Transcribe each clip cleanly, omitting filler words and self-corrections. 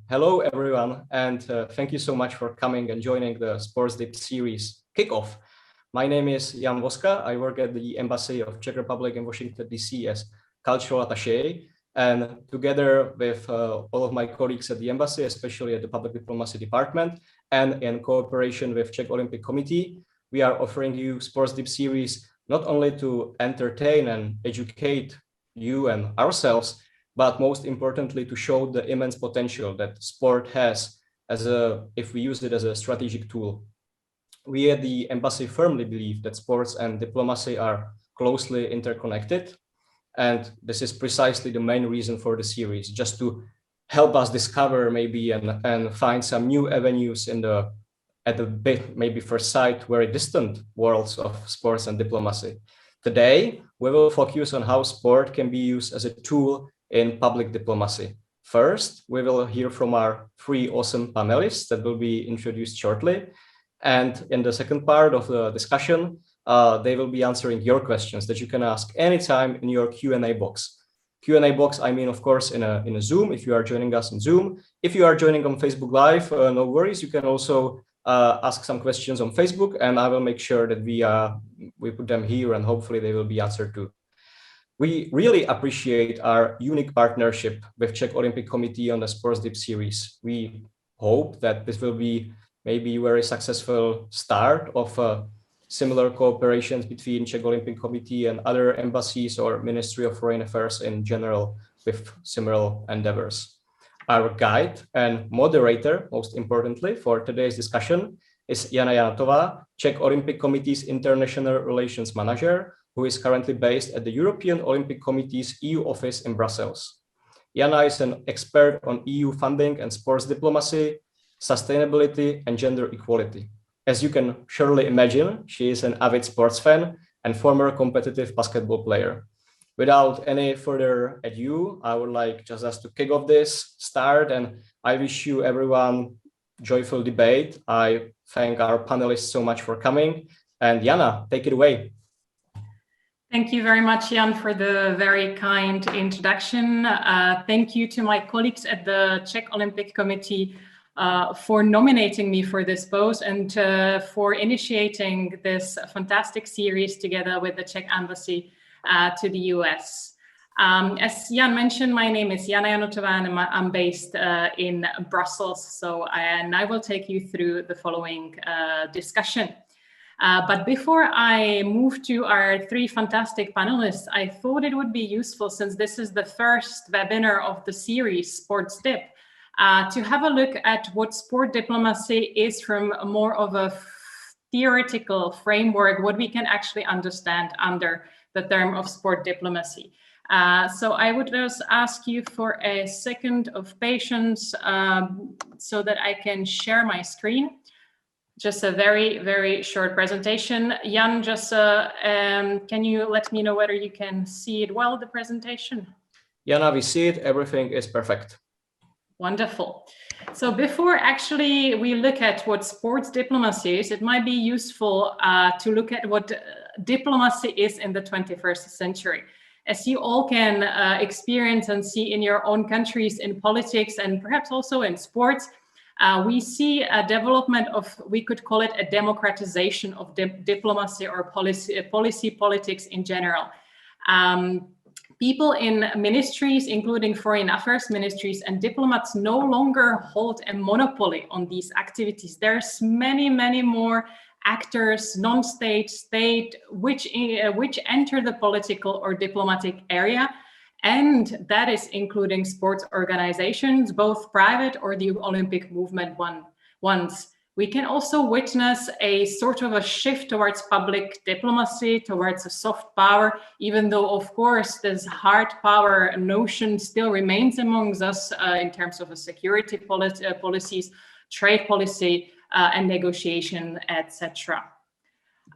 Hello, everyone, and thank you so much for coming and joining the SPORTSDIP series kickoff. My name is Jan Voska. I work at the Embassy of Czech Republic in Washington, D.C. as cultural attaché. And together with all of my colleagues at the Embassy, especially at the Public Diplomacy Department, and in cooperation with Czech Olympic Committee, we are offering you SPORTSDIP series not only to entertain and educate you and ourselves, but most importantly, to show the immense potential that sport has if we use it as a strategic tool. We at the Embassy firmly believe that sports and diplomacy are closely interconnected. And this is precisely the main reason for the series, just to help us discover maybe and find some new avenues at the bit, maybe first sight, very distant worlds of sports and diplomacy. Today, we will focus on how sport can be used as a tool in public diplomacy. First, we will hear from our three awesome panelists that will be introduced shortly. And in the second part of the discussion, they will be answering your questions that you can ask anytime in your Q&A box. Q&A box, I mean, of course, in a Zoom, if you are joining us in Zoom. If you are joining on Facebook Live, no worries, you can also ask some questions on Facebook, and I will make sure that we put them here, and hopefully they will be answered too. We really appreciate our unique partnership with Czech Olympic Committee on the SPORTSDIP series. We hope that this will be maybe a very successful start of similar cooperations between Czech Olympic Committee and other embassies or Ministry of Foreign Affairs in general with similar endeavors. Our guide and moderator, most importantly, for today's discussion is Jana Janotová, Czech Olympic Committee's International Relations Manager, who is currently based at the European Olympic Committee's EU office in Brussels. Jana is an expert on EU funding and sports diplomacy, sustainability, and gender equality. As you can surely imagine, she is an avid sports fan and former competitive basketball player. Without any further ado, I would like just us to kick off this start, and I wish you everyone joyful debate. I thank our panelists so much for coming, and Jana, take it away. Thank you very much, Jan, for the very kind introduction. Thank you to my colleagues at the Czech Olympic Committee for nominating me for this post and for initiating this fantastic series together with the Czech Embassy to the US. As Jan mentioned, my name is Jana Janotová and I'm based in Brussels. And I will take you through the following discussion. But before I move to our three fantastic panelists, I thought it would be useful, since this is the first webinar of the series SPORTSDIP, to have a look at what sport diplomacy is from more of a theoretical framework, what we can actually understand under the term of sport diplomacy. So I would just ask you for a second of patience so that I can share my screen. Just a very, very short presentation. Jan, just can you let me know whether you can see it well, the presentation? Jana, we see it. Everything is perfect. Wonderful. So before actually we look at what sports diplomacy is, it might be useful to look at what diplomacy is in the 21st century. As you all can experience and see in your own countries in politics and perhaps also in sports, we see a development of, we could call it a democratization of diplomacy or politics in general. People in ministries, including foreign affairs ministries and diplomats, no longer hold a monopoly on these activities. There's many, many more actors, non-state, state, which enter the political or diplomatic area. And that is including sports organizations, both private or the Olympic movement ones. We can also witness a sort of a shift towards public diplomacy, towards a soft power, even though, of course, this hard power notion still remains amongst us in terms of a security policies, trade policy, and negotiation, etc.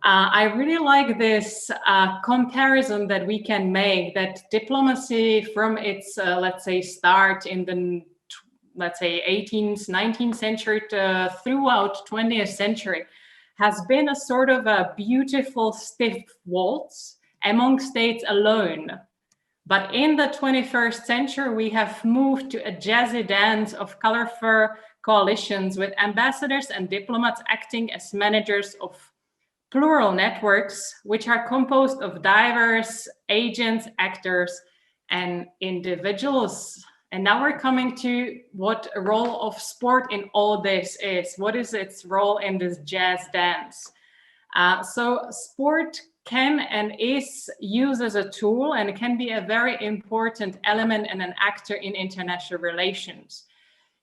I really like this comparison that we can make, that diplomacy from its, let's say, start in the, let's say, 18th, 19th century to throughout 20th century has been a sort of a beautiful stiff waltz among states alone. But in the 21st century, we have moved to a jazzy dance of colorful coalitions with ambassadors and diplomats acting as managers of plural networks, which are composed of diverse agents, actors, and individuals. And now we're coming to what a role of sport in all this is. What is its role in this jazz dance? So sport can and is used as a tool, and it can be a very important element and an actor in international relations.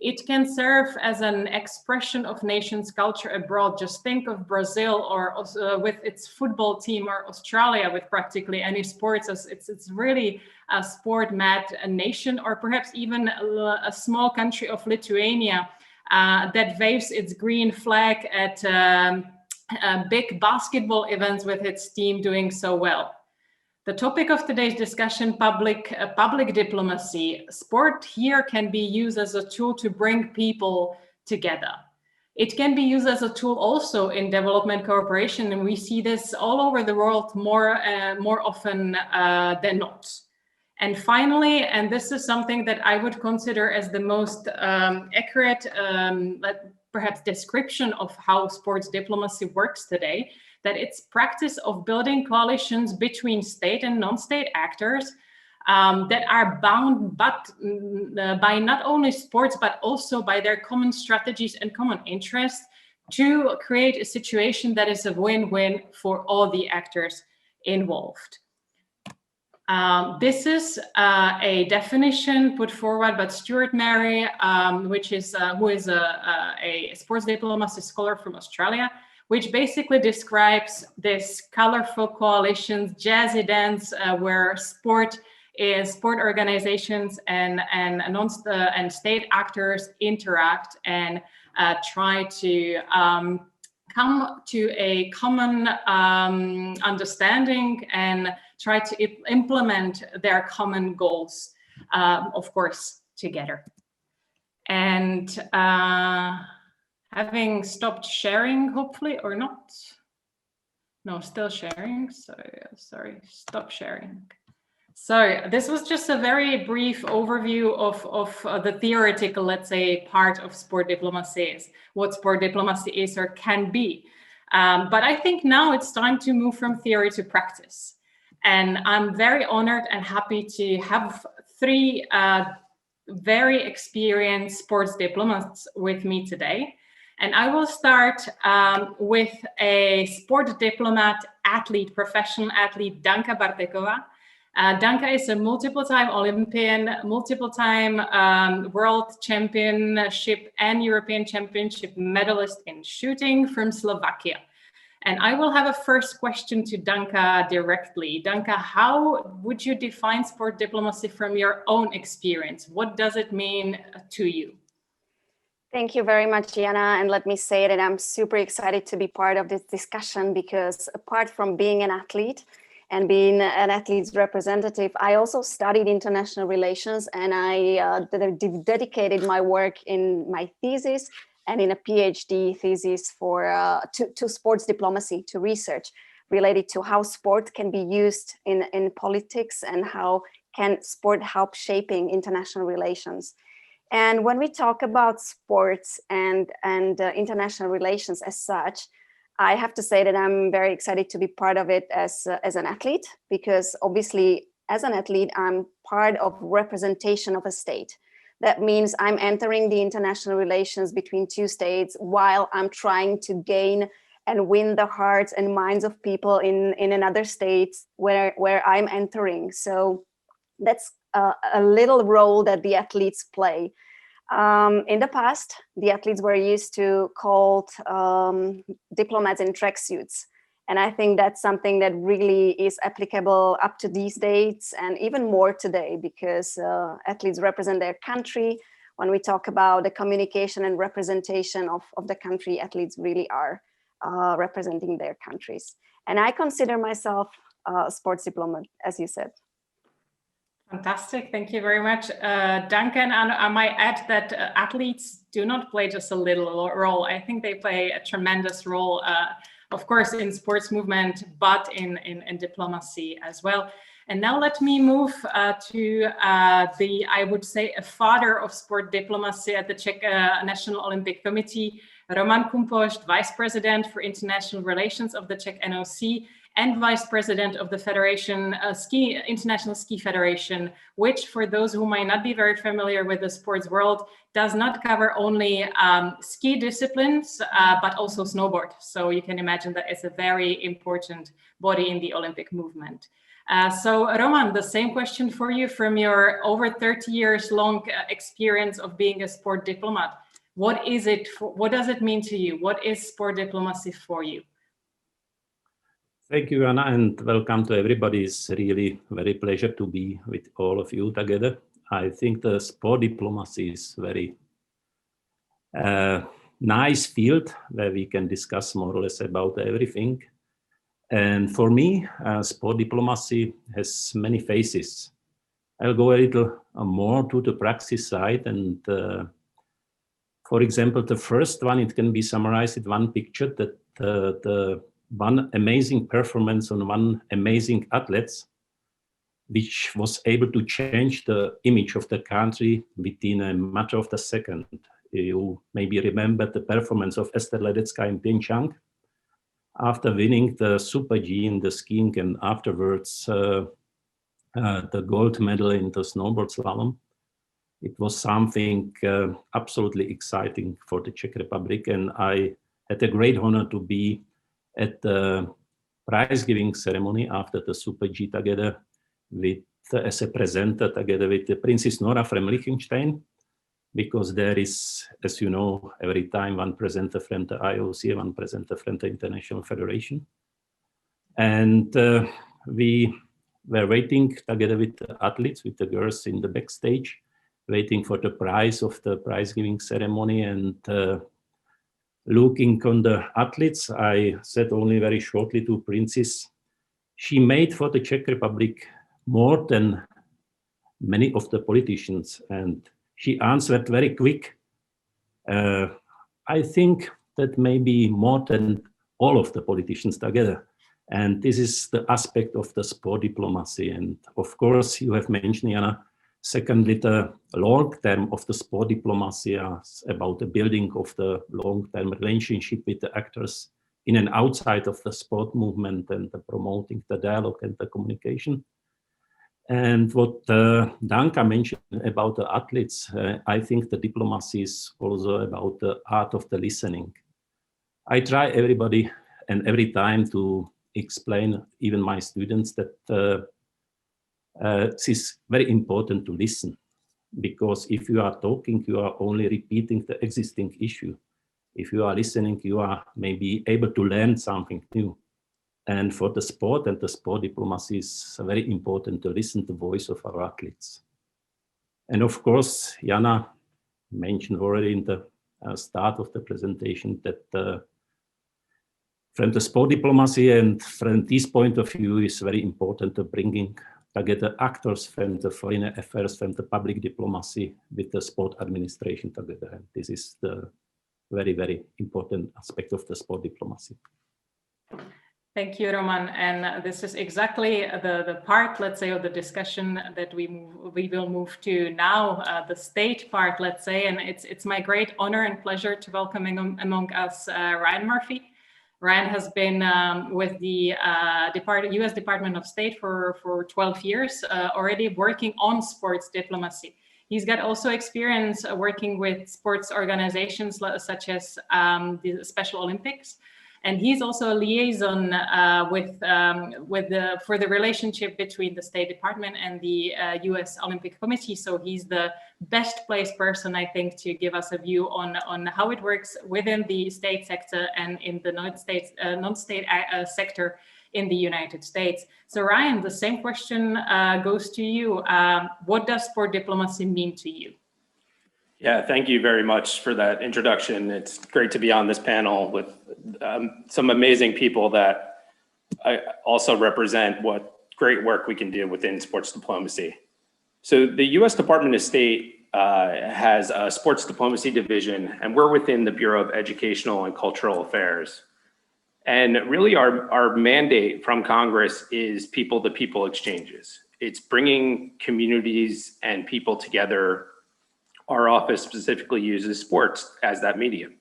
It can serve as an expression of nations' culture abroad. Just think of Brazil or with its football team, or Australia with practically any sports. It's really a sport-mad nation, or perhaps even a small country of Lithuania that waves its green flag at big basketball events with its team doing so well. The topic of today's discussion, public diplomacy. Sport here can be used as a tool to bring people together. It can be used as a tool also in development cooperation, and we see this all over the world more often than not. And finally, and this is something that I would consider as the most accurate, perhaps description of how sports diplomacy works today, that it's practice of building coalitions between state and non-state actors that are bound by not only sports, but also by their common strategies and common interests to create a situation that is a win-win for all the actors involved. This is a definition put forward by Stuart Murray, who is a sports diplomacy scholar from Australia, which basically describes this colorful coalitions, jazzy dance, where sport organizations and state actors interact and try to come to a common understanding and try to implement their common goals, of course, together. And having stopped sharing, hopefully, or not? No, still sharing. So sorry, stop sharing. So this was just a very brief overview of the theoretical, let's say, part of sport diplomacy, what sport diplomacy is or can be. But I think now it's time to move from theory to practice. And I'm very honored and happy to have three very experienced sports diplomats with me today. And I will start with a sport diplomat, athlete, professional athlete, Danka Bartekova. Danka is a multiple-time Olympian, multiple-time World Championship and European Championship medalist in shooting from Slovakia. And I will have a first question to Danka directly. Danka, how would you define sport diplomacy from your own experience? What does it mean to you? Thank you very much, Jana. And let me say that I'm super excited to be part of this discussion, because apart from being an athlete and being an athlete's representative, I also studied international relations, and I dedicated my work in my thesis and in a PhD thesis to sports diplomacy, to research related to how sport can be used in politics and how can sport help shaping international relations. And when we talk about sports and international relations as such, I have to say that I'm very excited to be part of it as an athlete, because obviously as an athlete, I'm part of representation of a state. That means I'm entering the international relations between two states while I'm trying to gain and win the hearts and minds of people in another state where I'm entering. So that's a little role that the athletes play. In the past, the athletes were used to called diplomats in tracksuits. And I think that's something that really is applicable up to these days and even more today, because athletes represent their country. When we talk about the communication and representation of the country, athletes really are representing their countries. And I consider myself a sports diplomat, as you said. Fantastic. Thank you very much, Duncan. And I might add that athletes do not play just a little role. I think they play a tremendous role, of course, in sports movement, but in diplomacy as well. And now let me move to I would say, a father of sport diplomacy at the Czech National Olympic Committee, Roman Kumpost, Vice President for International Relations of the Czech NOC and Vice President of the Federation International Ski Federation, which, for those who might not be very familiar with the sports world, does not cover only ski disciplines, but also snowboard. So you can imagine that it's a very important body in the Olympic movement. So Roman, the same question for you from your over 30 years long experience of being a sport diplomat. What is it? What does it mean to you? What is sport diplomacy for you? Thank you, Anna, and welcome to everybody. It's really very pleasure to be with all of you together. I think the sport diplomacy is very nice field where we can discuss more or less about everything. And for me, sport diplomacy has many phases. I'll go a little more to the praxis side. And for example, the first one, it can be summarized in one picture, that the one amazing performance on one amazing athlete, which was able to change the image of the country within a matter of a second. You maybe remember the performance of Esther Ledecká in Pyeongchang after winning the Super G in the skiing, and afterwards the gold medal in the snowboard slalom. It was something absolutely exciting for the Czech Republic, and I had a great honor to be at the prize-giving ceremony after the Super G together with, as a presenter, together with the Princess Nora from Liechtenstein, because there is, as you know, every time one presenter from the IOC, one presenter from the International Federation. And we were waiting together with the athletes, with the girls in the backstage, waiting for the prize of the prize-giving ceremony. And looking on the athletes, I said only very shortly to Princess, she made for the Czech Republic more than many of the politicians. And she answered very quick, I think that maybe more than all of the politicians together. And this is the aspect of the sport diplomacy. And of course, you have mentioned, Jana, secondly, the long term of the sport diplomacy is about the building of the long-term relationship with the actors in and outside of the sport movement, and the promoting the dialogue and the communication. And what Danka mentioned about the athletes, I think the diplomacy is also about the art of the listening. I try everybody and every time to explain, even my students, that it is very important to listen, because if you are talking, you are only repeating the existing issue. If you are listening, you are maybe able to learn something new. And for the sport and the sport diplomacy, is very important to listen to the voice of our athletes. And of course, Jana mentioned already in the start of the presentation that from the sport diplomacy and from this point of view, is very important to bringing together actors from the foreign affairs, from the public diplomacy with the sport administration together. And this is the very, very important aspect of the sport diplomacy. Thank you, Roman. And this is exactly the part, let's say, of the discussion that we will move to now, the state part, let's say. And it's my great honor and pleasure to welcome among us Ryan Murphy. Ryan has been with the US Department of State for 12 years, already working on sports diplomacy. He's got also experience working with sports organizations such as the Special Olympics. And he's also a liaison for the relationship between the State Department and the US Olympic Committee. So he's the best placed person, I think, to give us a view on how it works within the state sector and in the non-state sector in the United States. So Ryan, the same question goes to you. What does sport diplomacy mean to you? Yeah, thank you very much for that introduction. It's great to be on this panel with some amazing people that also represent what great work we can do within sports diplomacy. So the U.S. Department of State has a sports diplomacy division, and we're within the Bureau of Educational and Cultural Affairs. And really our mandate from Congress is people-to-people exchanges. It's bringing communities and people together. Our office specifically uses sports as that medium.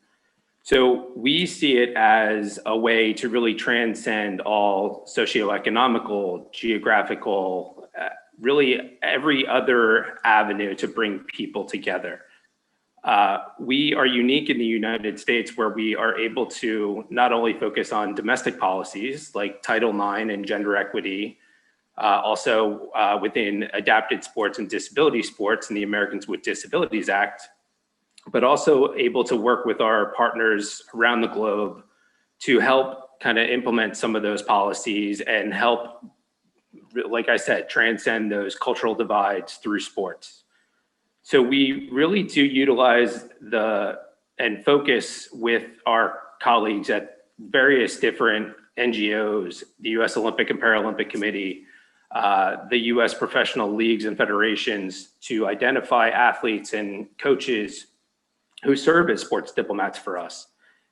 So we see it as a way to really transcend all socioeconomical, geographical, really every other avenue to bring people together. We are unique in the United States where we are able to not only focus on domestic policies like Title IX and gender equity, also within adapted sports and disability sports and the Americans with Disabilities Act, but also able to work with our partners around the globe to help kind of implement some of those policies and help, like I said, transcend those cultural divides through sports. So we really do utilize and focus with our colleagues at various different NGOs, the US Olympic and Paralympic Committee, the US professional leagues and federations, to identify athletes and coaches who serve as sports diplomats for us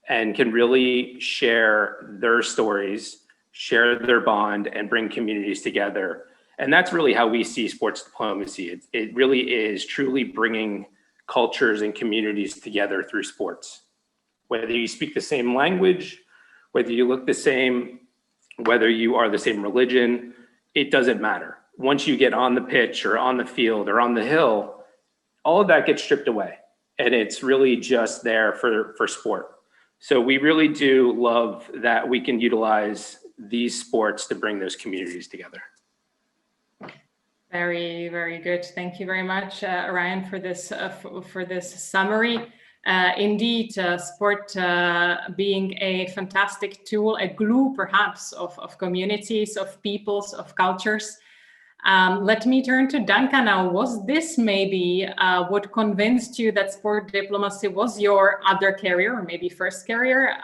and can really share their stories, share their bond, and bring communities together. And that's really how we see sports diplomacy. It really is truly bringing cultures and communities together through sports. Whether you speak the same language, whether you look the same, whether you are the same religion, it doesn't matter. Once you get on the pitch or on the field or on the hill, all of that gets stripped away. And it's really just there for sport. So we really do love that we can utilize these sports to bring those communities together. Very, very good. Thank you very much, Ryan, for this summary. Indeed, sport being a fantastic tool, a glue perhaps of communities, of peoples, of cultures. Let me turn to Danka now. Was this maybe what convinced you that sport diplomacy was your other career, or maybe first career?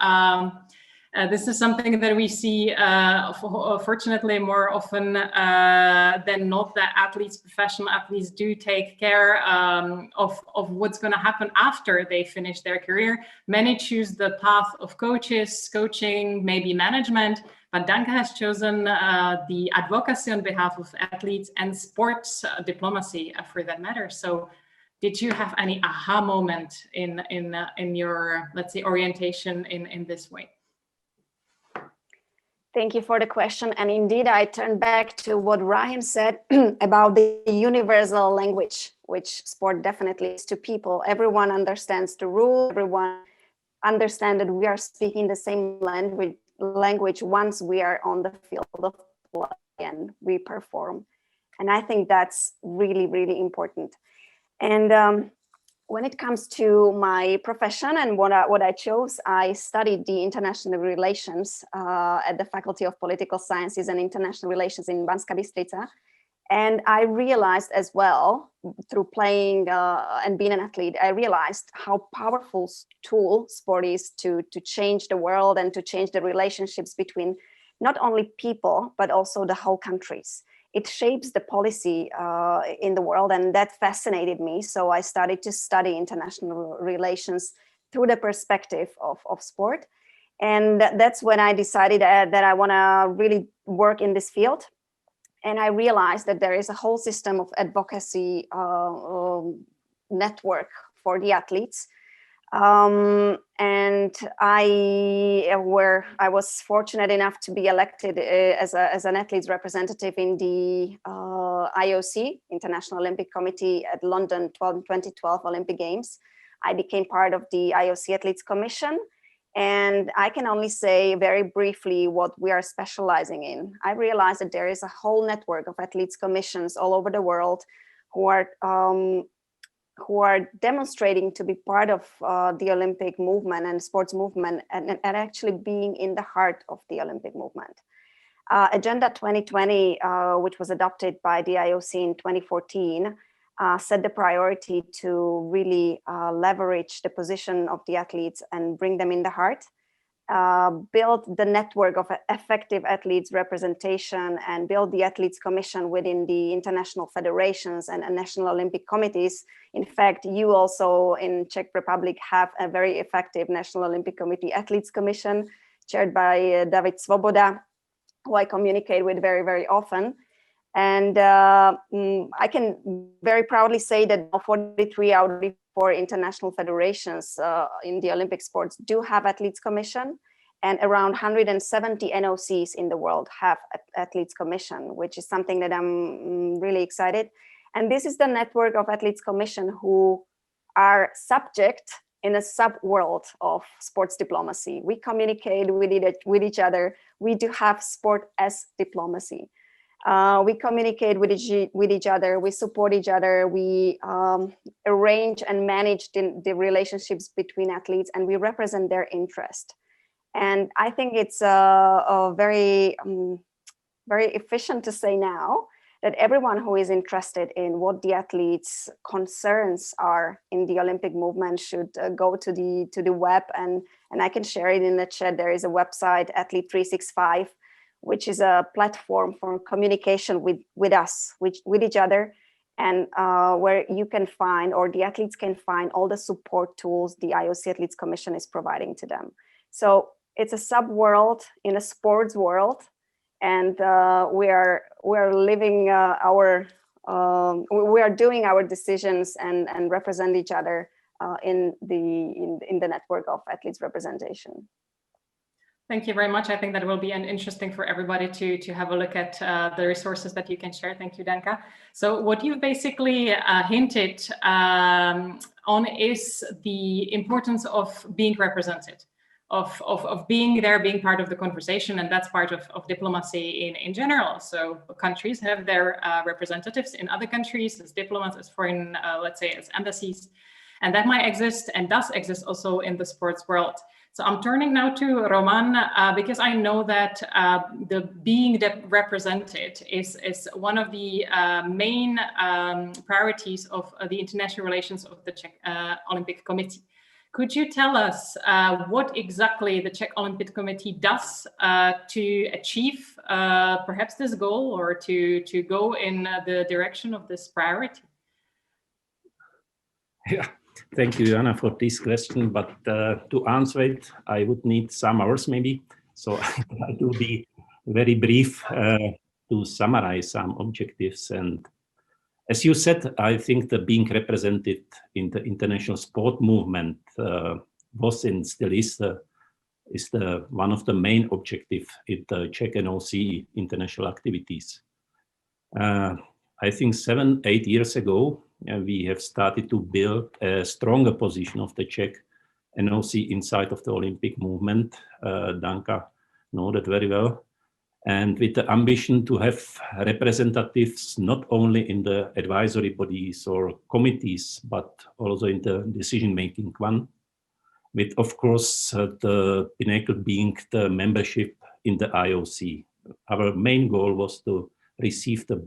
This is something that we see, fortunately, more often than not, that athletes, professional athletes, do take care of what's going to happen after they finish their career. Many choose the path of coaching, maybe management, but Danka has chosen the advocacy on behalf of athletes and sports diplomacy for that matter. So did you have any aha moment in your, let's say, orientation in this way? Thank you for the question. And indeed, I turn back to what Ryan said about the universal language, which sport definitely is to people. Everyone understands the rule. Everyone understands that we are speaking the same language once we are on the field of play and we perform. And I think that's really, really important. And when it comes to my profession and what I chose, I studied the international relations at the Faculty of Political Sciences and International Relations in Banská Bystrica. And I realized as well, through playing and being an athlete, I realized how powerful tool sport is to change the world and to change the relationships between not only people, but also the whole countries. It shapes the policy in the world, and that fascinated me. So I started to study international relations through the perspective of sport. And that's when I decided that I want to really work in this field. And I realized that there is a whole system of advocacy network for the athletes. And I was fortunate enough to be elected as an athlete's representative in the IOC, International Olympic Committee, at London 2012 Olympic Games. I became part of the IOC Athletes Commission. And I can only say very briefly what we are specializing in. I realized that there is a whole network of athletes commissions all over the world who are demonstrating to be part of the Olympic movement and sports movement and actually being in the heart of the Olympic movement. Agenda 2020, which was adopted by the IOC in 2014, set the priority to really leverage the position of the athletes and bring them in the heart, build the network of effective athletes representation, and build the Athletes Commission within the international federations and national Olympic committees. In fact, you also in Czech Republic have a very effective National Olympic Committee Athletes Commission chaired by David Svoboda, who I communicate with very, very often. And I can very proudly say that 43 out of 44 international federations in the Olympic sports do have athletes commission, and around 170 NOCs in the world have athletes commission, which is something that I'm really excited. And this is the network of athletes commission who are subject in a sub-world of sports diplomacy. We communicate with each other. We do have sport as diplomacy. We communicate with each other, we support each other, we arrange and manage the relationships between athletes, and we represent their interest. And I think it's very efficient to say now that everyone who is interested in what the athletes' concerns are in the Olympic movement should go to the web, and I can share it in the chat. There is a website, Athlete 365, which is a platform for communication with us, with each other, and where you can find, or the athletes can find, all the support tools the IOC Athletes Commission is providing to them. So it's a sub-world in a sports world, and we are living we are doing our decisions and represent each other in the network of athletes representation. Thank you very much. I think that will be interesting for everybody to have a look at the resources that you can share. Thank you, Danka. So what you basically hinted on is the importance of being represented, of being there, being part of the conversation, and that's part of diplomacy in general. So countries have their representatives in other countries as diplomats, as foreign, let's say, as embassies, and that might exist and does exist also in the sports world. So I'm turning now to Roman, because I know that the being represented is one of the main priorities of the international relations of the Czech Olympic Committee. Could you tell us what exactly the Czech Olympic Committee does to achieve perhaps this goal, or to go in the direction of this priority? Yeah. Thank you, Jana, for this question, but to answer it, I would need some hours maybe. So I try to be very brief to summarize some objectives. And as you said, I think that being represented in the international sport movement was and still is one of the main objectives in the Czech NOC international activities. I think 7-8 years ago, we have started to build a stronger position of the Czech NOC inside of the Olympic movement. Danka knows that very well. And with the ambition to have representatives not only in the advisory bodies or committees, but also in the decision-making one, with, of course, the pinnacle being the membership in the IOC. Our main goal was to receive the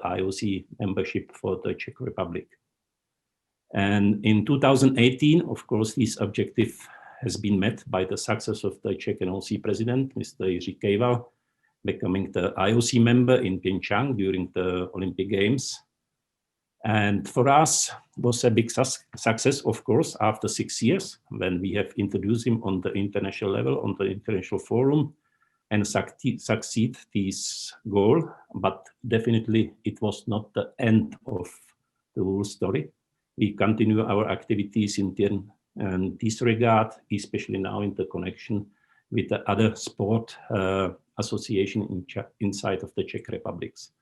IOC membership for the Czech Republic. And in 2018, of course, this objective has been met by the success of the Czech NOC president, Mr. Jiří Kejval, becoming the IOC member in Pyeongchang during the Olympic Games. And for us, it was a big success, of course, after 6 years, when we have introduced him on the international level, on the international forum, and succeed this goal. But definitely it was not the end of the whole story. We continue our activities in this regard, especially now in the connection with the other sport association inside of the Czech Republics.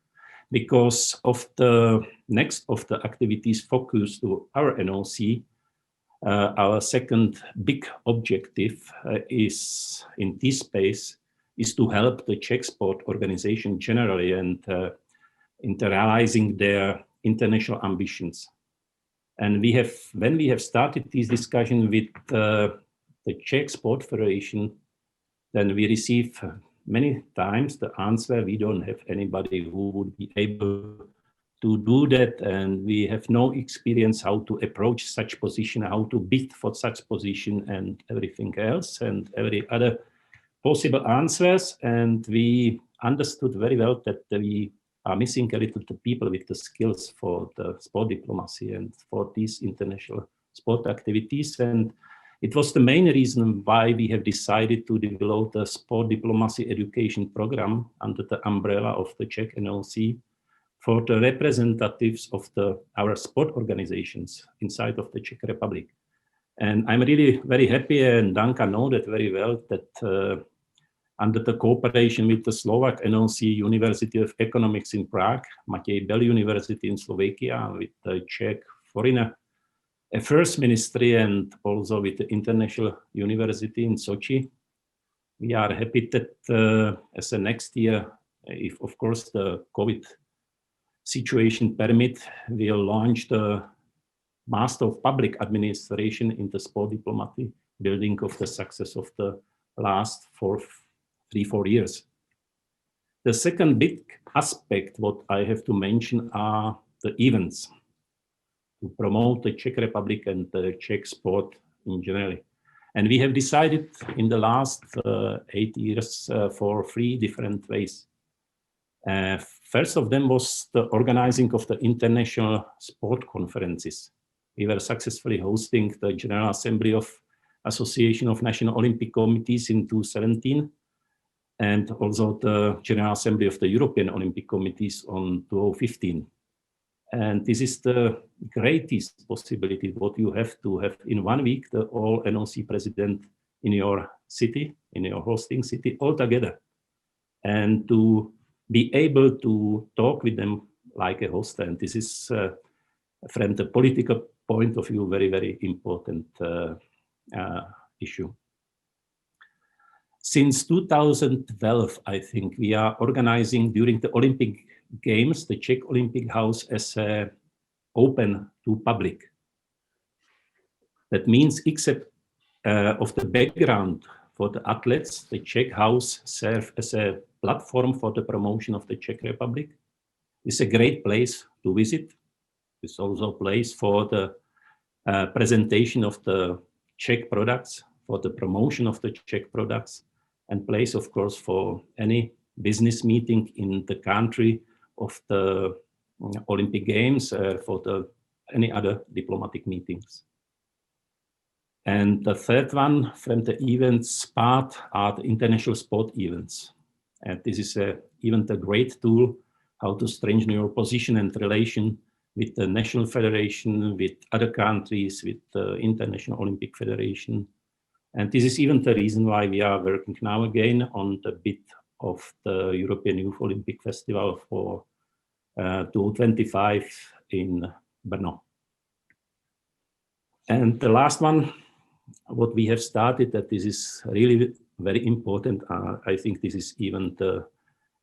Because of the next of the activities focused to our NOC, our second big objective is in this space is to help the Czech sport organization generally and in realizing their international ambitions. And when we have started this discussion with the Czech Sport Federation, then we receive many times the answer, we don't have anybody who would be able to do that, and we have no experience how to approach such position, how to bid for such position, and everything else, and every other possible answers. And we understood very well that we are missing a little the people with the skills for the sport diplomacy and for these international sport activities. And It was the main reason why we have decided to develop the sport diplomacy education program under the umbrella of the Czech NLC for the representatives of our sport organizations inside of the Czech Republic. And I'm really very happy, and Danka knows that very well, that under the cooperation with the Slovak NLC University of Economics in Prague, Matěj Bel University in Slovakia, with the Czech Foreign Affairs Ministry, and also with the International University in Sochi, we are happy that as a next year, if of course the COVID situation permit, we'll launch the Master of Public Administration in the sport diplomacy, building of the success of the last 3-4 years. The second big aspect what I have to mention are the events to promote the Czech Republic and the Czech sport in general. And we have decided in the last 8 years for 3 different ways. First of them was the organizing of the international sport conferences. We were successfully hosting the General Assembly of Association of National Olympic Committees in 2017, and also the General Assembly of the European Olympic Committees on 2015. And this is the greatest possibility what you have to have in 1 week, the all NLC president in your city, in your hosting city, all together, and to be able to talk with them like a host. And this is, from the political point of view, very, very important issue. Since 2012, I think, we are organizing during the Olympic Games, the Czech Olympic House as open to public. That means, except of the background for the athletes, the Czech House serves as a platform for the promotion of the Czech Republic. It's a great place to visit. It's also a place for the presentation of the Czech products, for the promotion of the Czech products, and place, of course, for any business meeting in the country of the Olympic Games, for any other diplomatic meetings. And the third one from the events part are the international sport events. And this is even a great tool how to strengthen your position and relation with the national federation, with other countries, with the International Olympic Federation. And this is even the reason why we are working now again on the bid of the European Youth Olympic Festival for 2025 in Brno. And the last one, what we have started, that this is really very important. I think this is even the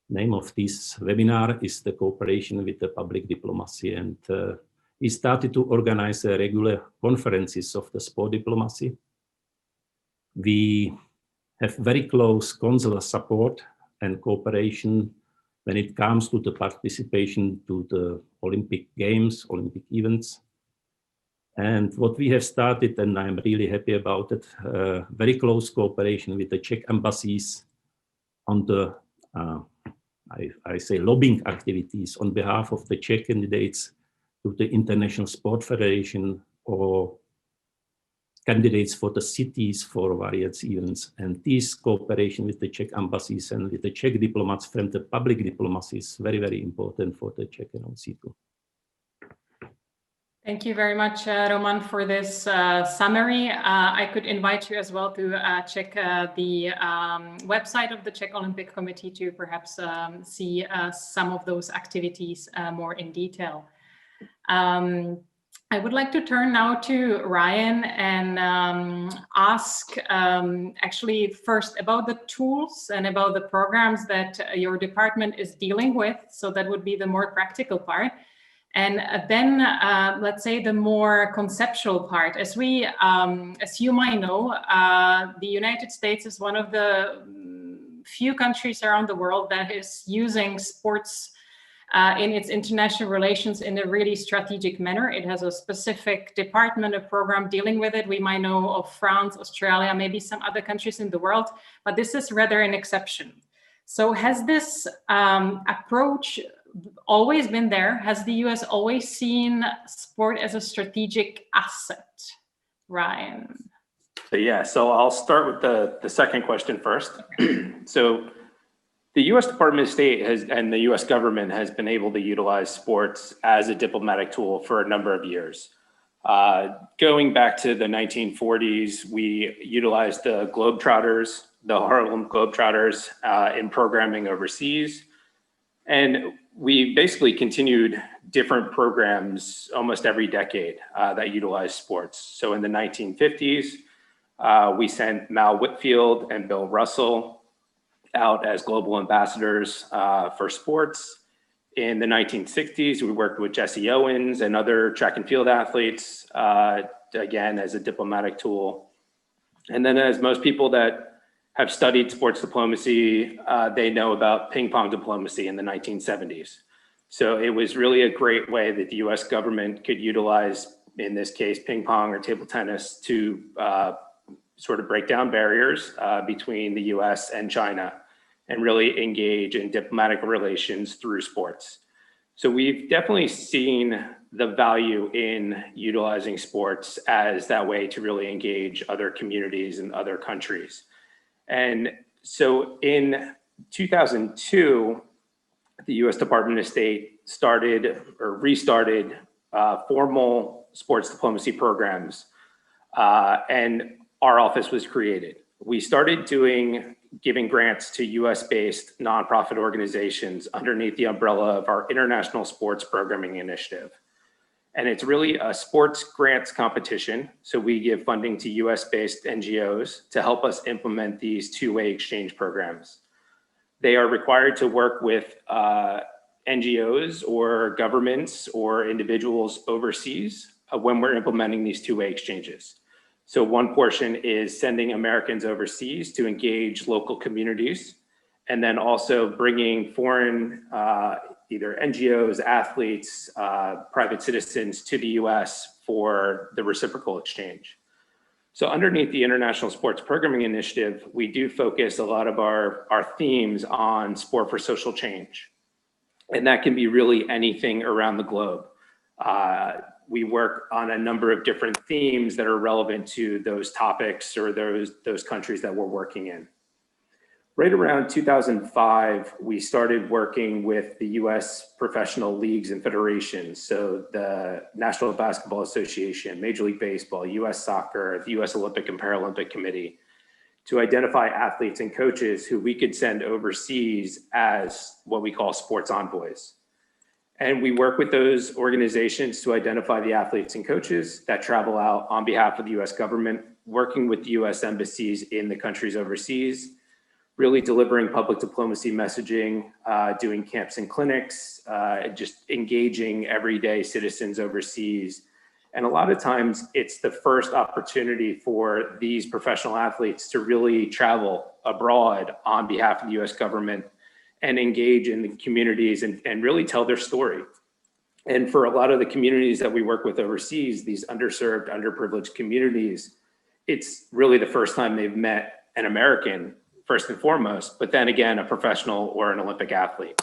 name of this webinar, is the cooperation with the public diplomacy. And we started to organize regular conferences of the sport diplomacy. We have very close consular support and cooperation when it comes to the participation to the Olympic Games, Olympic events. And what we have started, and I'm really happy about it, very close cooperation with the Czech embassies on the, I say, lobbying activities on behalf of the Czech candidates to the International Sport Federation, or candidates for the cities for various events. And this cooperation with the Czech embassies and with the Czech diplomats from the public diplomacy is very, very important for the Czech NLC too. Thank you very much, Roman, for this summary. I could invite you as well to check the website of the Czech Olympic Committee to perhaps see some of those activities more in detail. I would like to turn now to Ryan and ask actually first about the tools and about the programs that your department is dealing with. So that would be the more practical part. And then let's say the more conceptual part. As you might know, the United States is one of the few countries around the world that is using sports in its international relations in a really strategic manner. It has a specific department, a program dealing with it. We might know of France, Australia, maybe some other countries in the world, but this is rather an exception. So has this approach always been there? Has the US always seen sport as a strategic asset? Ryan. So I'll start with the second question first. So the U.S. Department of State and the U.S. government has been able to utilize sports as a diplomatic tool for a number of years. Going back to the 1940s, we utilized the Globetrotters, the Harlem Globetrotters, in programming overseas. And we basically continued different programs almost every decade that utilized sports. So in the 1950s, we sent Mal Whitfield and Bill Russell out as global ambassadors for sports. In the 1960s, we worked with Jesse Owens and other track and field athletes, again, as a diplomatic tool. And then as most people that have studied sports diplomacy, they know about ping pong diplomacy in the 1970s. So it was really a great way that the US government could utilize, in this case, ping pong or table tennis to sort of break down barriers between the US and China and really engage in diplomatic relations through sports. So we've definitely seen the value in utilizing sports as that way to really engage other communities and other countries. And so in 2002, the US Department of State started or restarted formal sports diplomacy programs, and our office was created. We started giving grants to US-based nonprofit organizations underneath the umbrella of our International Sports Programming Initiative. And it's really a sports grants competition. So we give funding to US-based NGOs to help us implement these two-way exchange programs. They are required to work with NGOs or governments or individuals overseas when we're implementing these two-way exchanges. So one portion is sending Americans overseas to engage local communities, and then also bringing foreign, either NGOs, athletes, private citizens to the US for the reciprocal exchange. So underneath the International Sports Programming Initiative, we do focus a lot of our themes on sport for social change. And that can be really anything around the globe. We work on a number of different themes that are relevant to those topics or those countries that we're working in. Right around 2005, we started working with the US professional leagues and federations. So the National Basketball Association, Major League Baseball, US Soccer, the US Olympic and Paralympic Committee, to identify athletes and coaches who we could send overseas as what we call sports envoys. And we work with those organizations to identify the athletes and coaches that travel out on behalf of the US government, working with the US embassies in the countries overseas, really delivering public diplomacy messaging, doing camps and clinics, just engaging everyday citizens overseas. And a lot of times it's the first opportunity for these professional athletes to really travel abroad on behalf of the US government and engage in the communities and really tell their story. And for a lot of the communities that we work with overseas, these underserved, underprivileged communities, it's really the first time they've met an American, first and foremost, but then again, a professional or an Olympic athlete.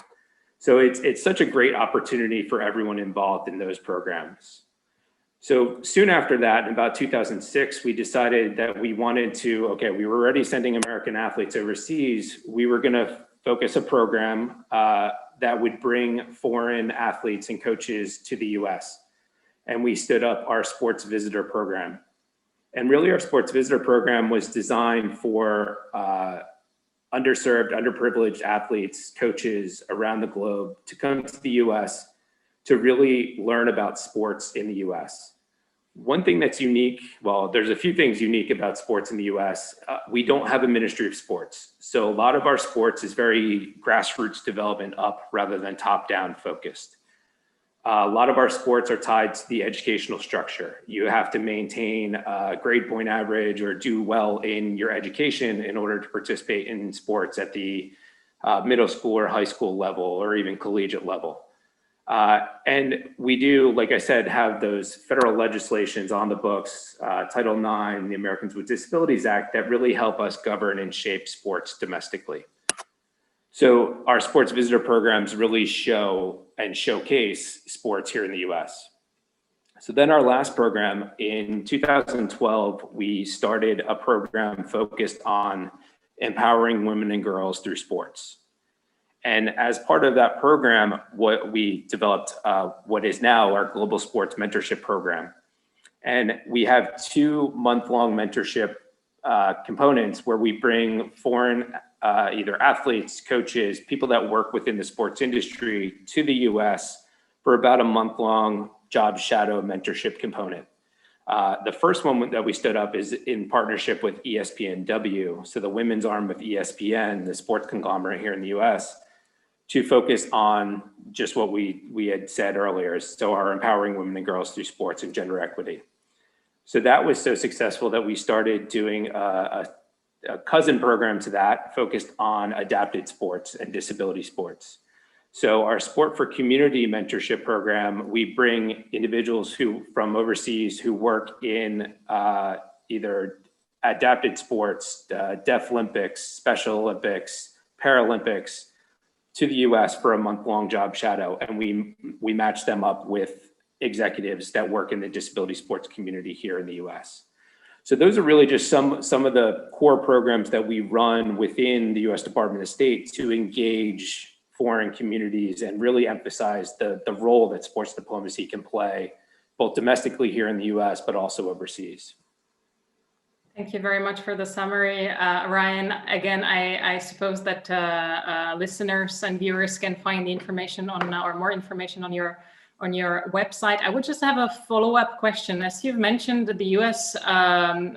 So it's such a great opportunity for everyone involved in those programs. So soon after that, in about 2006, we decided that we wanted to, we were already sending American athletes overseas. We were gonna focus a program that would bring foreign athletes and coaches to the US. And we stood up our sports visitor program. And really our sports visitor program was designed for underserved, underprivileged athletes, coaches around the globe to come to the US to really learn about sports in the US. One thing that's unique, well, there's a few things unique about sports in the US. We don't have a Ministry of Sports. So a lot of our sports is very grassroots development up rather than top-down focused. A lot of our sports are tied to the educational structure. You have to maintain a grade point average or do well in your education in order to participate in sports at the middle school or high school level or even collegiate level. And we do, like I said, have those federal legislations on the books, Title IX, the Americans with Disabilities Act, that really help us govern and shape sports domestically. So our sports visitor programs really show and showcase sports here in the US. So then our last program in 2012, we started a program focused on empowering women and girls through sports. And as part of that program, what we developed what is now our Global Sports Mentorship Program. And we have 2 month-long mentorship components where we bring foreign either athletes, coaches, people that work within the sports industry to the US for about a month-long job shadow mentorship component. The first one that we stood up is in partnership with ESPNW, so the women's arm of ESPN, the sports conglomerate here in the US, to focus on just what we had said earlier, so our empowering women and girls through sports and gender equity. So that was so successful that we started doing a cousin program to that, focused on adapted sports and disability sports. So our Sport for Community mentorship program, we bring individuals from overseas who work in either adapted sports, Deaf Olympics, Special Olympics, Paralympics, to the US for a month-long job shadow. And we match them up with executives that work in the disability sports community here in the US. So those are really just some of the core programs that we run within the US Department of State to engage foreign communities and really emphasize the role that sports diplomacy can play, both domestically here in the US, but also overseas. Thank you very much for the summary, Ryan. Again, I suppose that listeners and viewers can find the information on, or more information on your website. I would just have a follow-up question. As you've mentioned, the US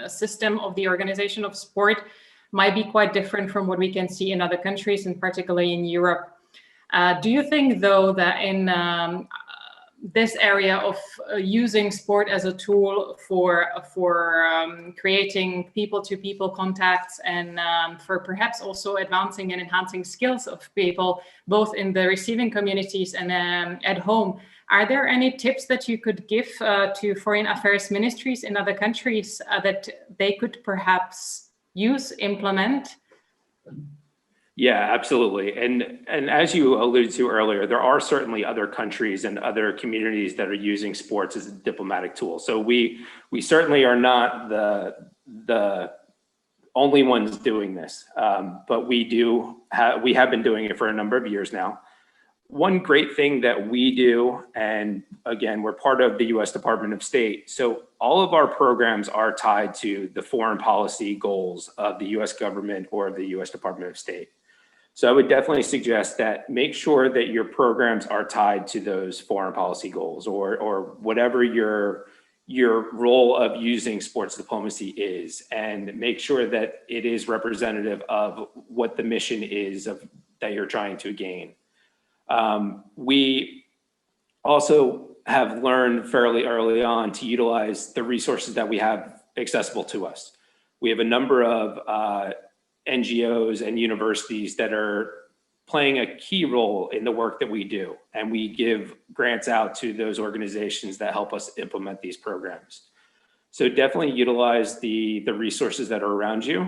system of the organization of sport might be quite different from what we can see in other countries, and particularly in Europe. Do you think, though, that in this area of using sport as a tool for creating people-to-people contacts and for perhaps also advancing and enhancing skills of people, both in the receiving communities and at home, are there any tips that you could give to foreign affairs ministries in other countries that they could perhaps implement? Yeah, absolutely. And as you alluded to earlier, there are certainly other countries and other communities that are using sports as a diplomatic tool. So we certainly are not the only ones doing this, but we have been doing it for a number of years now. One great thing that we do, and again, we're part of the US Department of State, so all of our programs are tied to the foreign policy goals of the US government or the US Department of State. So I would definitely suggest that make sure that your programs are tied to those foreign policy goals, or whatever your role of using sports diplomacy is, and make sure that it is representative of what the mission is that you're trying to gain. We also have learned fairly early on to utilize the resources that we have accessible to us. We have a number of NGOs and universities that are playing a key role in the work that we do, and we give grants out to those organizations that help us implement these programs. So definitely utilize the resources that are around you,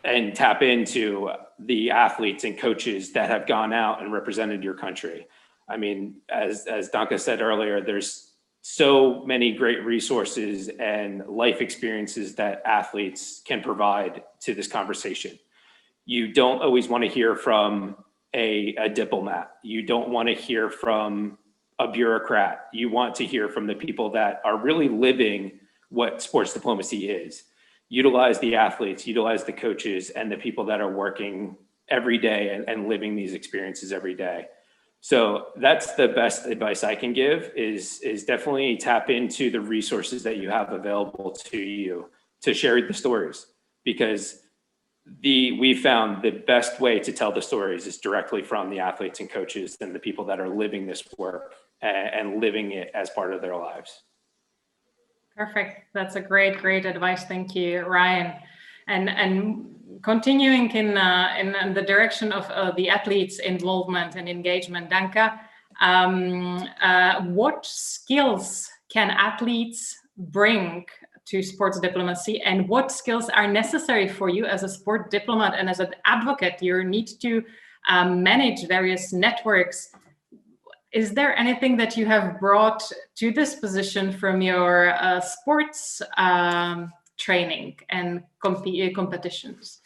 and tap into the athletes and coaches that have gone out and represented your country. I mean, as Danka said earlier, there's so many great resources and life experiences that athletes can provide to this conversation. You don't always want to hear from a diplomat. You don't want to hear from a bureaucrat. You want to hear from the people that are really living what sports diplomacy is. Utilize the athletes, utilize the coaches, and the people that are working every day and living these experiences every day. So that's the best advice I can give, is definitely tap into the resources that you have available to you to share the stories, because we found the best way to tell the stories is directly from the athletes and coaches and the people that are living this work and living it as part of their lives. Perfect. That's a great advice. Thank you, Ryan. And continuing in the direction of the athletes' involvement and engagement, Danka, what skills can athletes bring to sports diplomacy, and what skills are necessary for you as a sport diplomat and as an advocate? You need to manage various networks. is there anything that you have brought to this position from your sports training and competitions?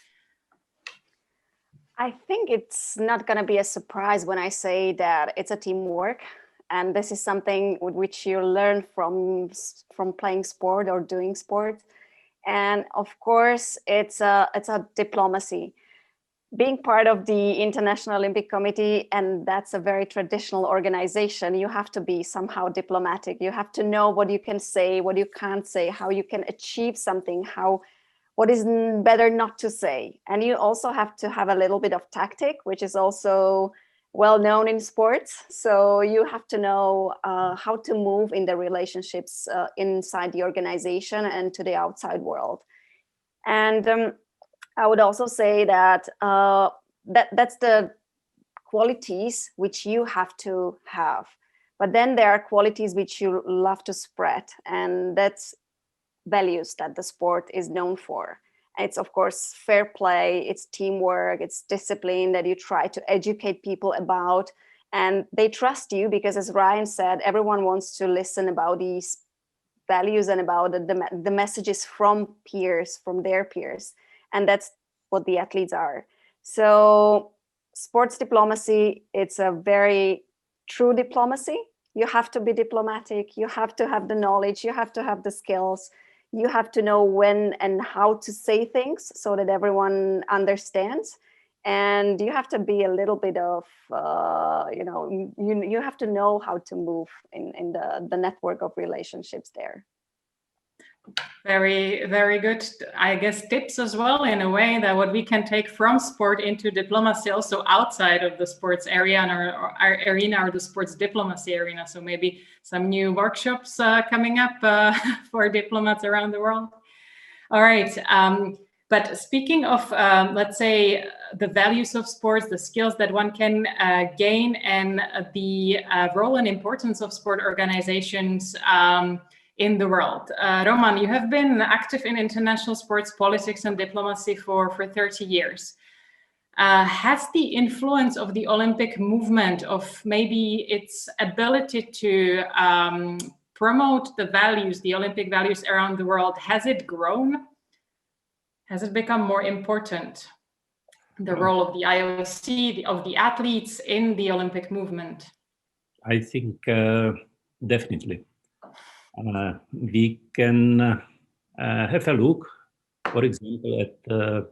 I think it's not going to be a surprise when I say that it's a teamwork. And this is something which you learn from playing sport or doing sport. And of course, it's a diplomacy. Being part of the International Olympic Committee, and that's a very traditional organization, you have to be somehow diplomatic. You have to know what you can say, what you can't say, how you can achieve something, what is better not to say. And you also have to have a little bit of tactic, which is also well known in sports. So you have to know how to move in the relationships inside the organization and to the outside world. And I would also say that that's the qualities which you have to have. But then there are qualities which you love to spread, and that's values that the sport is known for. It's of course fair play, it's teamwork, it's discipline that you try to educate people about, and they trust you because, as Ryan said, everyone wants to listen about these values and about the messages from peers, from their peers. And that's what the athletes are. So sports diplomacy, it's a very true diplomacy. You have to be diplomatic. You have to have the knowledge. You have to have the skills. You have to know when and how to say things so that everyone understands. And you have to be a little bit of, you have to know how to move in the network of relationships there. Very, very good. I guess tips as well, in a way, that what we can take from sport into diplomacy, also outside of the sports area and our arena, or the sports diplomacy arena. So maybe some new workshops coming up for diplomats around the world. All right. But speaking of, let's say, the values of sports, the skills that one can gain, and the role and importance of sport organizations in the world. Roman, you have been active in international sports politics and diplomacy for 30 years. Has the influence of the Olympic movement, of maybe its ability to promote the values, the Olympic values around the world, has it grown? Has it become more important? The role of the IOC, of the athletes in the Olympic movement? I think definitely. We can have a look, for example, at the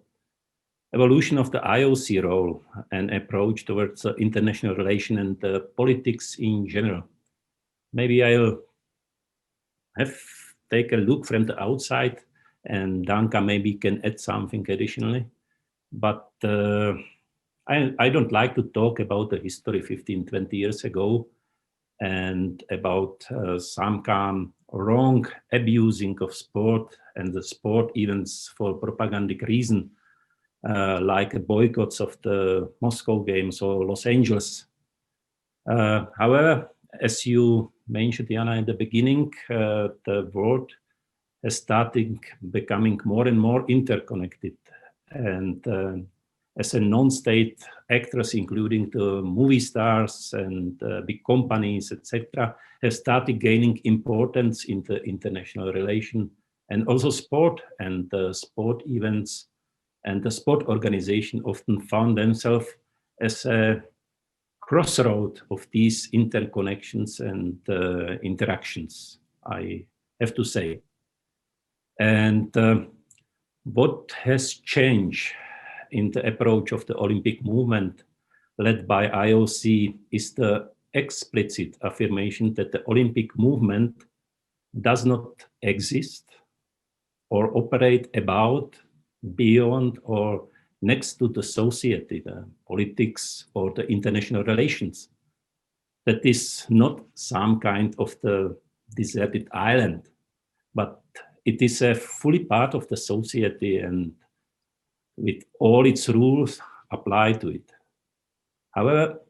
evolution of the IOC role and approach towards international relations and politics in general. Maybe I'll take a look from the outside, and Danka maybe can add something additionally. But I don't like to talk about the history 15, 20 years ago, and about some kind of wrong abusing of sport and the sport events for propagandic reason, like boycotts of the Moscow Games or Los Angeles. However, as you mentioned, Jana, in the beginning, the world has started becoming more and more interconnected. And as a non-state actors, including the movie stars and big companies, etc., have started gaining importance in the international relation, and also sport and sport events and the sport organization often found themselves as a crossroad of these interconnections and interactions, I have to say. And what has changed in the approach of the Olympic movement led by IOC is the explicit affirmation that the Olympic movement does not exist or operate about, beyond, or next to the society, the politics, or the international relations. That is not some kind of the deserted island, but it is a fully part of the society, and with all its rules apply to it. However,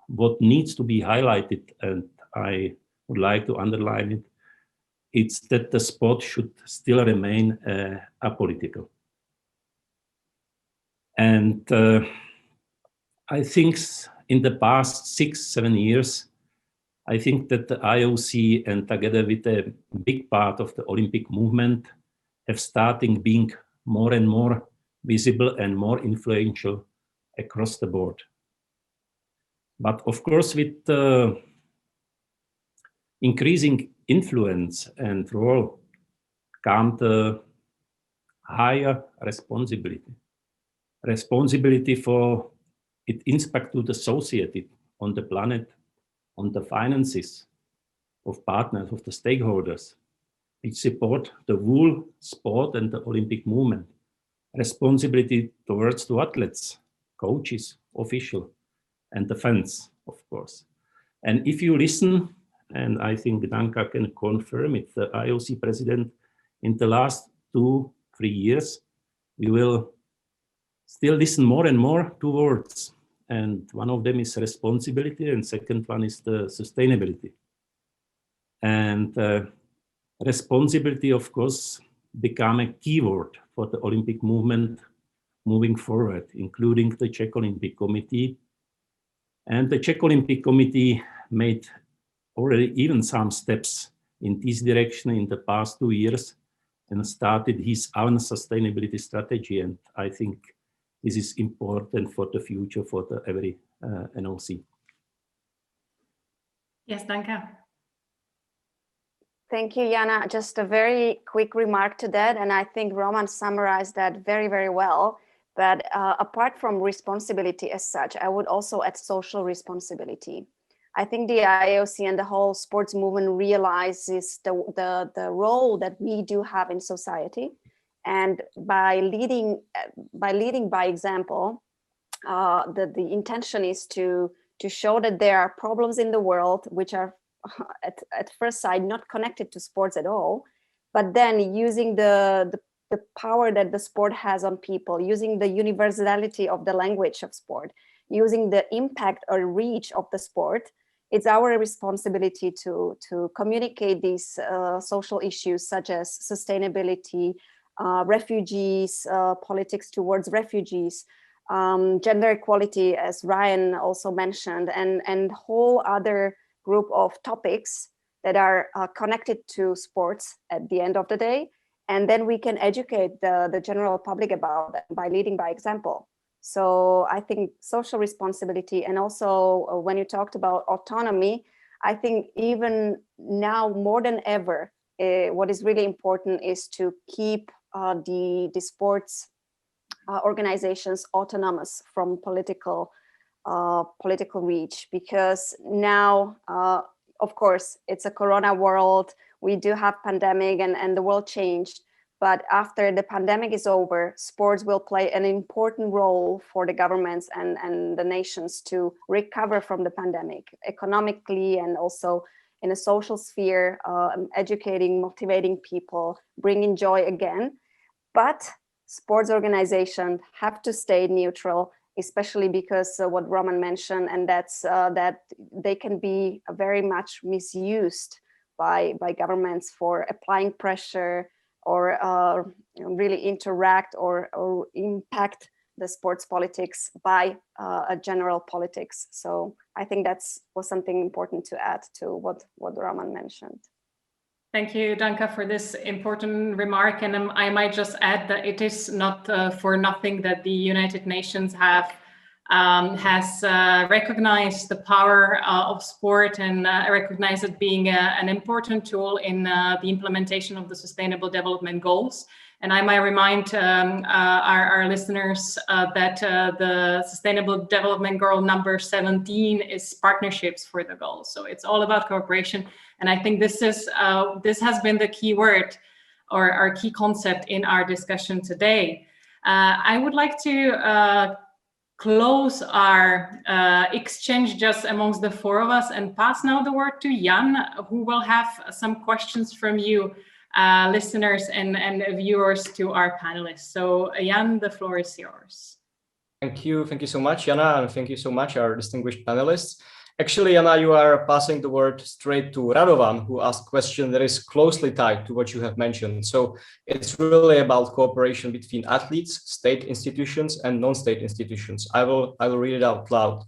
what needs to be highlighted, and I would like to underline it, it's that the sport should still remain apolitical. And I think in the past 6-7 years, I think that the IOC and together with a big part of the Olympic movement have started being more and more visible and more influential across the board. But of course, with increasing influence and role come the higher responsibility. Responsibility for its impact to the society, on the planet, on the finances of partners, of the stakeholders, which support the whole sport and the Olympic movement. Responsibility towards the athletes, coaches, officials, and the fans, of course. And if you listen, and I think Danka can confirm it, the IOC president, in the last 2-3 years, we will still listen more and more to words. And one of them is responsibility, and second one is the sustainability. And responsibility, of course, become a keyword for the Olympic movement moving forward, including the Czech Olympic Committee. And the Czech Olympic Committee made already even some steps in this direction in the past 2 years and started his own sustainability strategy. And I think this is important for the future for the every NOC. Yes, Danka. Thank you, Jana. Just a very quick remark to that, and I think Roman summarized that very, very well. But apart from responsibility as such, I would also add social responsibility. I think the IOC and the whole sports movement realizes the role that we do have in society. And by leading by example, the intention is to show that there are problems in the world which are at first sight not connected to sports at all, but then using the power that the sport has on people, using the universality of the language of sport, using the impact or reach of the sport, it's our responsibility to communicate these social issues such as sustainability, refugees, politics towards refugees, gender equality, as Ryan also mentioned, and whole other group of topics that are connected to sports at the end of the day. And then we can educate the general public about that by leading by example. So I think social responsibility, and also when you talked about autonomy, I think even now more than ever, what is really important is to keep the sports organizations autonomous from political reach, because now, of course, it's a corona world. We do have pandemic and the world changed. But after the pandemic is over, sports will play an important role for the governments and the nations to recover from the pandemic economically and also in a social sphere, educating, motivating people, bringing joy again. But sports organizations have to stay neutral, especially because what Roman mentioned, and that's that they can be very much misused by governments for applying pressure or really interact or impact the sports politics by a general politics. So I think was something important to add to what Roman mentioned. Thank you, Danka, for this important remark. And I might just add that it is not for nothing that the United Nations has recognized the power of sport and recognized it being an important tool in the implementation of the Sustainable Development Goals. And I might remind our listeners that the Sustainable Development Goal number 17 is partnerships for the goals. So it's all about cooperation. And I think this has been the key word or our key concept in our discussion today. I would like to close our exchange just amongst the four of us and pass now the word to Jan, who will have some questions from you, listeners and viewers, to our panelists. So Jan, the floor is yours. Thank you so much, Jana, and thank you so much, our distinguished panelists. Actually, Jana, you are passing the word straight to Radovan, who asked a question that is closely tied to what you have mentioned. So it's really about cooperation between athletes, state institutions, and non-state institutions. I will read it out loud.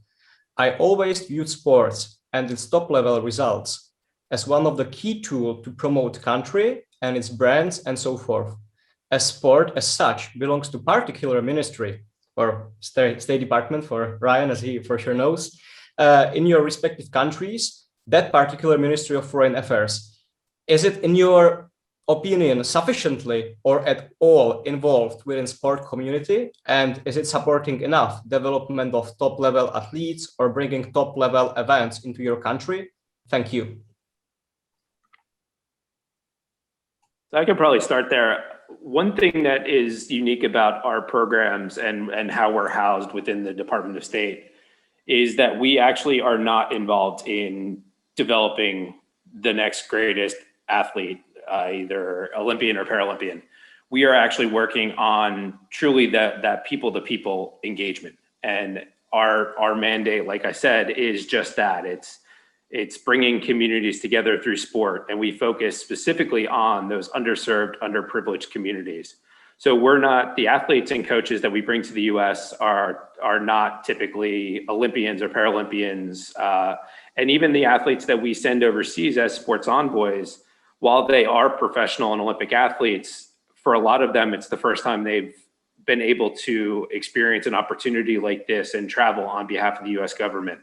I always viewed sports and its top-level results as one of the key tools to promote country and its brands and so forth. As sport as such belongs to particular ministry or State Department for Ryan, as he for sure knows, in your respective countries, that particular Ministry of Foreign Affairs. Is it, in your opinion, sufficiently or at all involved within sport community? And is it supporting enough development of top-level athletes or bringing top-level events into your country? Thank you. I could probably start there. One thing that is unique about our programs and how we're housed within the Department of State is that we actually are not involved in developing the next greatest athlete, either Olympian or Paralympian. We are actually working on truly that people-to-people engagement. And our mandate, like I said, is just that. It's bringing communities together through sport, and we focus specifically on those underserved, underprivileged communities. So we're not, the athletes and coaches that we bring to the US are not typically Olympians or Paralympians. And even the athletes that we send overseas as sports envoys, while they are professional and Olympic athletes, for a lot of them, it's the first time they've been able to experience an opportunity like this and travel on behalf of the US government.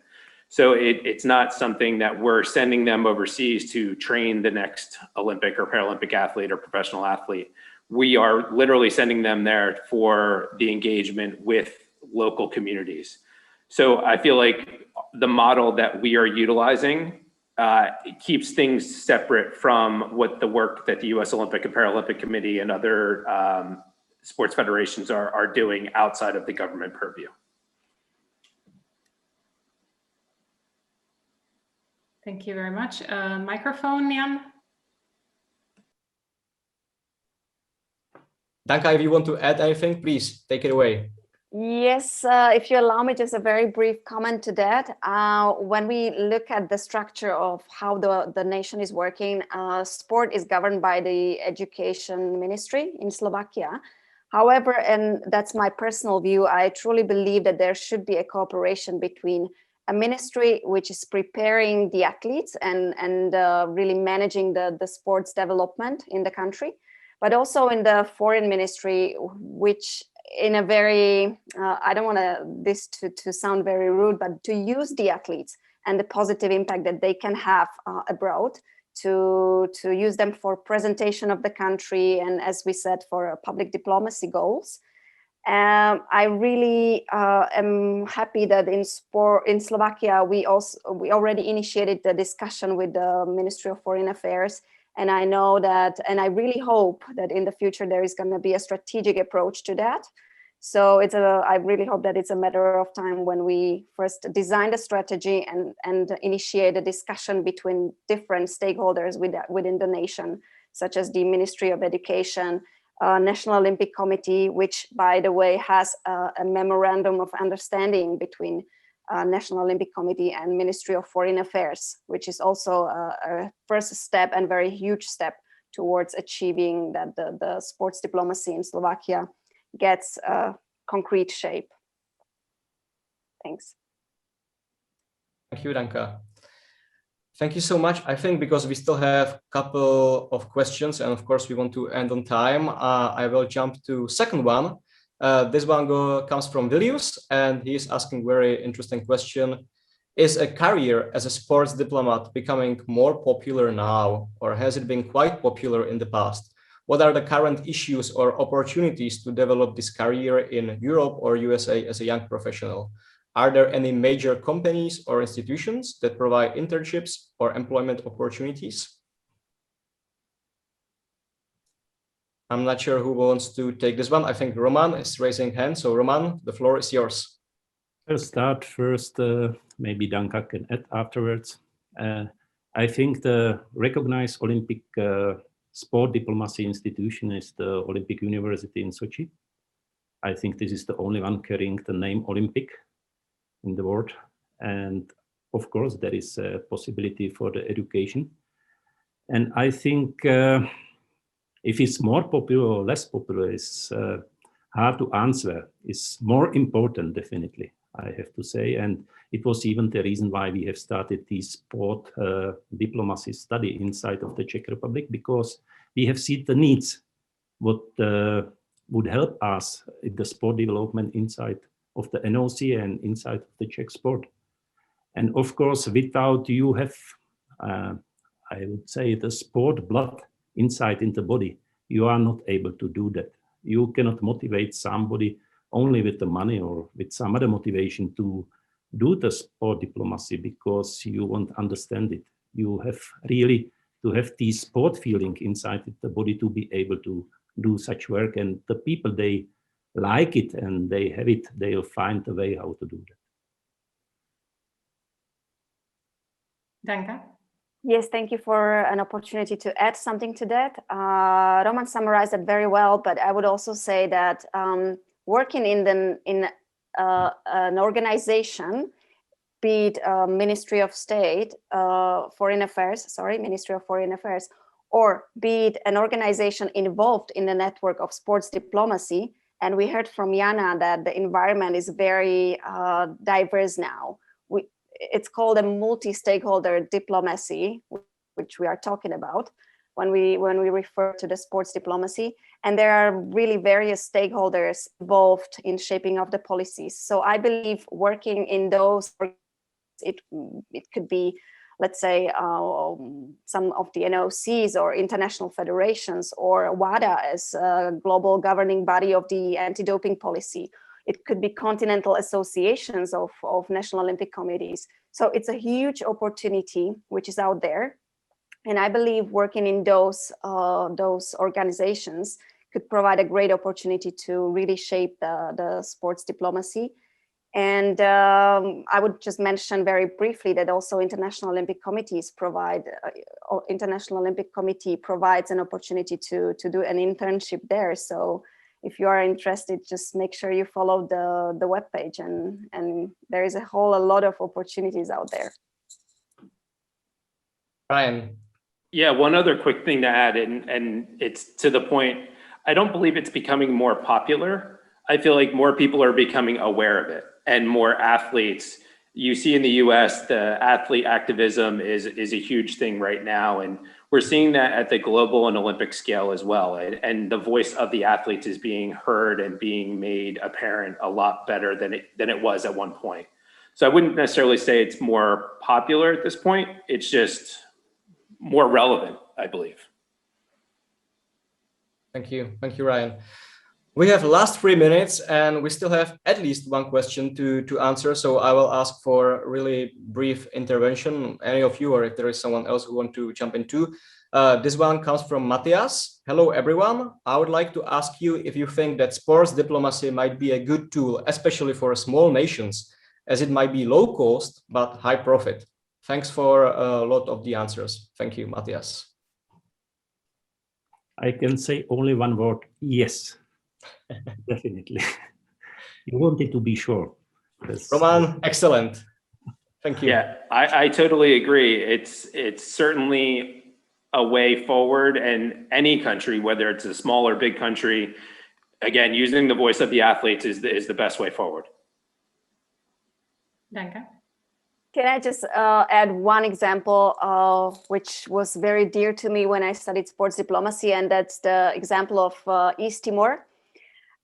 So it's not something that we're sending them overseas to train the next Olympic or Paralympic athlete or professional athlete. We are literally sending them there for the engagement with local communities. So I feel like the model that we are utilizing keeps things separate from what the work that the US Olympic and Paralympic Committee and other sports federations are doing outside of the government purview. Thank you very much. Microphone, Jan. Danka, if you want to add anything, please take it away. Yes, if you allow me just a very brief comment to that. When we look at the structure of how the nation is working, sport is governed by the Education Ministry in Slovakia. However, and that's my personal view, I truly believe that there should be a cooperation between a ministry which is preparing the athletes and really managing the sports development in the country, but also in the foreign ministry, which in a very, I don't want this to sound very rude, but to use the athletes and the positive impact that they can have abroad, to use them for presentation of the country and, as we said, for public diplomacy goals. I really am happy that in Slovakia we already initiated the discussion with the Ministry of Foreign Affairs, and I know that, and I really hope that in the future there is going to be a strategic approach to that. So I really hope that it's a matter of time when we first design the strategy and initiate a discussion between different stakeholders within the nation, such as the Ministry of Education, National Olympic Committee, which, by the way, has a memorandum of understanding between National Olympic Committee and Ministry of Foreign Affairs, which is also a first step and very huge step towards achieving that the sports diplomacy in Slovakia gets a concrete shape. Thanks. Thank you, Danka. Thank you so much. I think because we still have a couple of questions and of course we want to end on time, I will jump to second one. This one comes from Vilius and he's asking very interesting question. Is a career as a sports diplomat becoming more popular now, or has it been quite popular in the past? What are the current issues or opportunities to develop this career in Europe or USA as a young professional? Are there any major companies or institutions that provide internships or employment opportunities? I'm not sure who wants to take this one. I think Roman is raising hand. So Roman, the floor is yours. I'll start first, maybe Danka can add afterwards. I think the recognized Olympic sport diplomacy institution is the Olympic University in Sochi. I think this is the only one carrying the name Olympic in the world. And of course, there is a possibility for the education. And I think if it's more popular or less popular is hard to answer. It's more important, definitely, I have to say. And it was even the reason why we have started this sport diplomacy study inside of the Czech Republic, because we have seen the needs, what would help us in the sport development inside of the NOC and inside of the Czech sport. And of course, without you have, I would say, the sport blood inside in the body, you are not able to do that. You cannot motivate somebody only with the money or with some other motivation to do the sport diplomacy, because you won't understand it. You have really to have the sport feeling inside the body to be able to do such work. And the people, they like it and they have it, they'll find a way how to do that. Danka? Yes, thank you for an opportunity to add something to that. Roman summarized it very well, but I would also say that working in an organization, be it Ministry of State, Foreign Affairs, Ministry of Foreign Affairs, or be it an organization involved in the network of sports diplomacy. And we heard from Jana that the environment is very diverse now. It's called a multi-stakeholder diplomacy, which we are talking about when we refer to the sports diplomacy. And there are really various stakeholders involved in shaping of the policies. So I believe working in those, it could be, let's say, some of the NOCs or international federations, or WADA as a global governing body of the anti-doping policy. It could be continental associations of national Olympic committees. So it's a huge opportunity which is out there. And I believe working in those organizations could provide a great opportunity to really shape the sports diplomacy. And I would just mention very briefly that also International Olympic Committees International Olympic Committee provides an opportunity to do an internship there. So if you are interested, just make sure you follow the webpage, and there is a lot of opportunities out there. Ryan. Yeah, one other quick thing to add, and it's to the point, I don't believe it's becoming more popular. I feel like more people are becoming aware of it, and more athletes. You see in the US, the athlete activism is a huge thing right now. And we're seeing that at the global and Olympic scale as well. And the voice of the athletes is being heard and being made apparent a lot better than it was at one point. So I wouldn't necessarily say it's more popular at this point. It's just more relevant, I believe. Thank you, Ryan. We have last 3 minutes and we still have at least one question to answer. So I will ask for really brief intervention. Any of you, or if there is someone else who want to jump into. This one comes from Matthias. Hello, everyone. I would like to ask you if you think that sports diplomacy might be a good tool, especially for small nations, as it might be low cost, but high profit. Thanks for a lot of the answers. Thank you, Matthias. I can say only one word, yes. Definitely. You wanted to be sure. Roman, excellent. Thank you. Yeah, I totally agree. It's certainly a way forward, and any country, whether it's a small or big country, again, using the voice of the athletes is the best way forward. Danke. Can I just add one example which was very dear to me when I studied sports diplomacy, and that's the example of East Timor.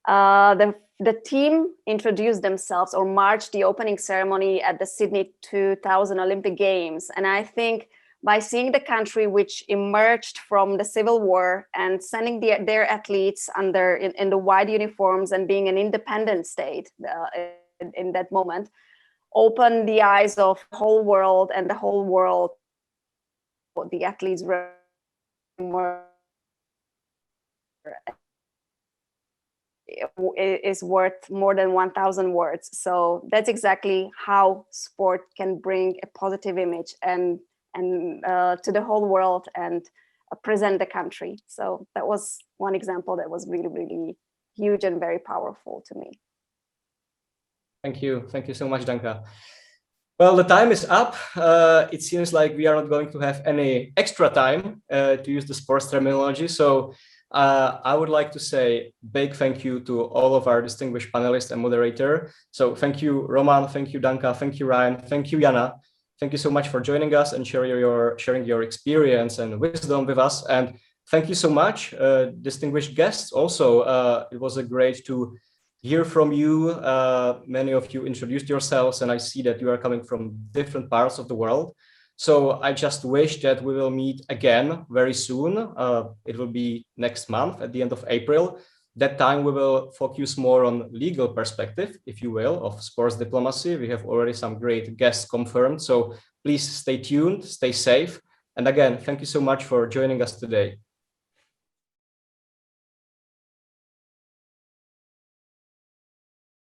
The team introduced themselves or marched the opening ceremony at the Sydney 2000 Olympic Games. And I think by seeing the country which emerged from the civil war and sending their athletes in the white uniforms and being an independent state in that moment, opened the eyes of the whole world, and the whole world, the athletes were is worth more than 1,000 words. So that's exactly how sport can bring a positive image and to the whole world and present the country. So that was one example that was really, really huge and very powerful to me. Thank you so much, Danka. Well, the time is up. It seems like we are not going to have any extra time to use the sports terminology. So I would like to say big thank you to all of our distinguished panelists and moderator. So thank you, Roman. Thank you, Danka. Thank you, Ryan. Thank you, Jana. Thank you so much for joining us and sharing your experience and wisdom with us. And thank you so much, distinguished guests. Also, it was great to hear from you. Many of you introduced yourselves, and I see that you are coming from different parts of the world. So I just wish that we will meet again very soon. It will be next month at the end of April. That time we will focus more on legal perspective, if you will, of sports diplomacy. We have already some great guests confirmed. So please stay tuned, stay safe. And again, thank you so much for joining us today.